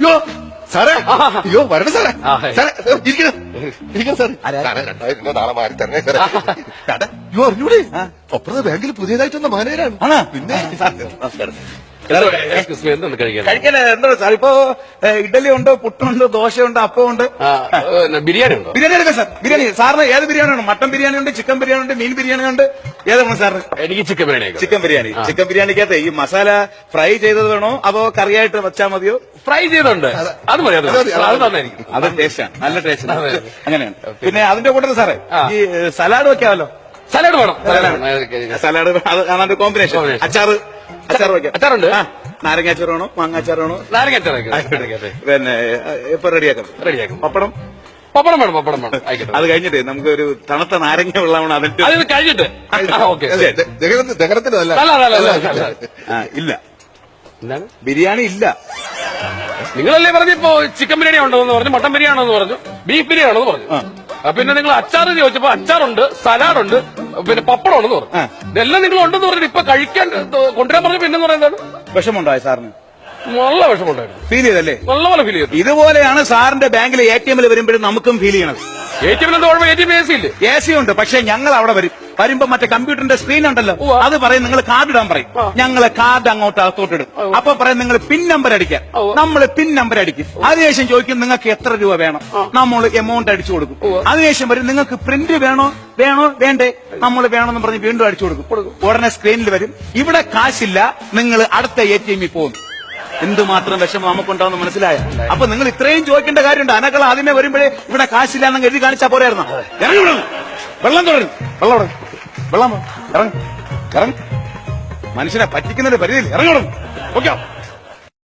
യോ സാറേ, അയ്യോ വരണം സാറേ. സാറേ ഇരിക്കണം സാറേ. നാളെ മാറി തരണേ സാറേ. യോ അറിഞ്ഞൂടെ, അപ്പുറത്തെ ബാങ്കിൽ പുതിയതായിട്ടൊന്ന മാനേജരാണ്. പിന്നെ കഴിക്കാൻ എന്താ സാർ? ഇപ്പൊ ഇഡലി ഉണ്ട്, പുട്ടുണ്ട്, ദോശയുണ്ട്, അപ്പമുണ്ട്, ബിരിയാണി ഉണ്ടോ? ബിരിയാണി എടുക്കാം സാർ. ബിരിയാണി സാറിന് ഏത് ബിരിയാണി ഉണ്ട്? മട്ടൻ ബിരിയാണി ഉണ്ട്, ചിക്കൻ ബിരിയാണി ഉണ്ട്, മീൻ ബിരിയാണി ഉണ്ട്. ഏതാണ് സാറിന്? എനിക്ക് chicken biryani. Chicken biryani. Chicken ബിരിയാണിക്കകത്ത് ഈ മസാല ഫ്രൈ ചെയ്തത് വേണോ അതോ കറിയായിട്ട് വെച്ചാൽ മതിയോ? ഫ്രൈ ചെയ്തുണ്ട്, അത് മതി. അത് നന്നായിരിക്കും. അത് ടേസ്റ്റാണ്, നല്ല ടേസ്റ്റ്. അങ്ങനെയാണ്. പിന്നെ അതിന്റെ കൂട്ടത്തിൽ സാറേ ഈ സലാഡ് വെക്കാമല്ലോ. സലാഡ് വേണം. സലാഡ് അതാണ് കോമ്പിനേഷൻ. അച്ചാറ് വെക്കാം. അച്ചാറുണ്ട്. നാരങ്ങാച്ചാർ വേണോ മാങ്ങാച്ചാർ വേണോ? നാരങ്ങാച്ചാർ. പിന്നെ ഇപ്പൊ റെഡിയാക്കാം. പപ്പടം വേണം. പപ്പടം വേണം. ആയിക്കോട്ടെ. അത് കഴിഞ്ഞിട്ട് നമുക്ക് ഒരു തണുത്ത നാരങ്ങ വെള്ളമാണ് അതിന്റെ. അത് കഴിഞ്ഞിട്ട് ഇല്ല, ബിരിയാണി ഇല്ല. നിങ്ങളല്ലേ പറഞ്ഞു ഇപ്പൊ ചിക്കൻ ബിരിയാണി ഉണ്ടോന്ന് പറഞ്ഞു, മട്ടൻ ബിരിയാണി ആണെന്ന് പറഞ്ഞു, ബീഫ് ബിരിയാണി ആണെന്ന് പറഞ്ഞു. പിന്നെ നിങ്ങൾ അച്ചാറ് ചോദിച്ചപ്പോ അച്ചാറുണ്ട്, സലാഡുണ്ട്, പിന്നെ പപ്പടം ഉണ്ടെന്ന് പറഞ്ഞു. ഇതെല്ലാം നിങ്ങൾ ഉണ്ടെന്ന് പറഞ്ഞു. ഇപ്പൊ കഴിക്കാൻ കൊണ്ടുവരാൻ പറഞ്ഞു. പിന്നെ പറയുന്നതാണ് വിഷമുണ്ടായി സാറിന്? നല്ല വിഷമുണ്ടായിരുന്നു. ഫീൽ ചെയ്തല്ലേ? നല്ലപോലെ ഫീൽ ചെയ്തു. ഇതുപോലെയാണ് സാറിന്റെ ബാങ്കിലെ ATM വരുമ്പോഴും നമുക്കും ഫീൽ ചെയ്യണത്. ATM ATM AC ഇല്ലേ? AC ഉണ്ട്. പക്ഷെ ഞങ്ങൾ അവിടെ വരുമ്പോ മറ്റേ കമ്പ്യൂട്ടറിന്റെ സ്ക്രീൻ ഉണ്ടല്ലോ, അത് പറയും നിങ്ങൾ കാർഡ് ഇടാൻ പറയും. ഞങ്ങള് കാർഡ് അങ്ങോട്ട് അകത്തോട്ടിടും. അപ്പൊ പറയും നിങ്ങൾ പിൻ നമ്പർ അടിക്കാൻ. നമ്മൾ പിൻ നമ്പർ അടിക്കും. അതിനുശേഷം ചോദിക്കും നിങ്ങൾക്ക് എത്ര രൂപ വേണം. നമ്മൾ എമൗണ്ട് അടിച്ചു കൊടുക്കും. അതിനുശേഷം വരും നിങ്ങൾക്ക് പ്രിന്റ് വേണോ വേണ്ടേ. നമ്മൾ വേണമെന്ന് പറഞ്ഞ് വീണ്ടും അടിച്ചു കൊടുക്കും. ഉടനെ സ്ക്രീനിൽ വരും ഇവിടെ കാശില്ല, നിങ്ങൾ അടുത്ത ATM പോകും. എന്തുമാത്രം വിഷമം നമുക്കുണ്ടാവുന്ന മനസ്സിലായ. അപ്പൊ നിങ്ങൾ ഇത്രയും ചോദിക്കേണ്ട കാര്യമുണ്ട്. അനക്കൾ ആദ്യമേ വരുമ്പോഴേ ഇവിടെ കാശില്ല എന്നങ്ങ് എഴുതി കാണിച്ചാൽ പോരായിരുന്നോ? ഇറങ്ങി വിടുന്നു. വെള്ളം തുടരും. വെള്ളം ഇറങ്ങി മനുഷ്യനെ പറ്റിക്കുന്നതിന്റെ പരിധിയിൽ ഇറങ്ങി വിടുന്നു. ഓക്കെ.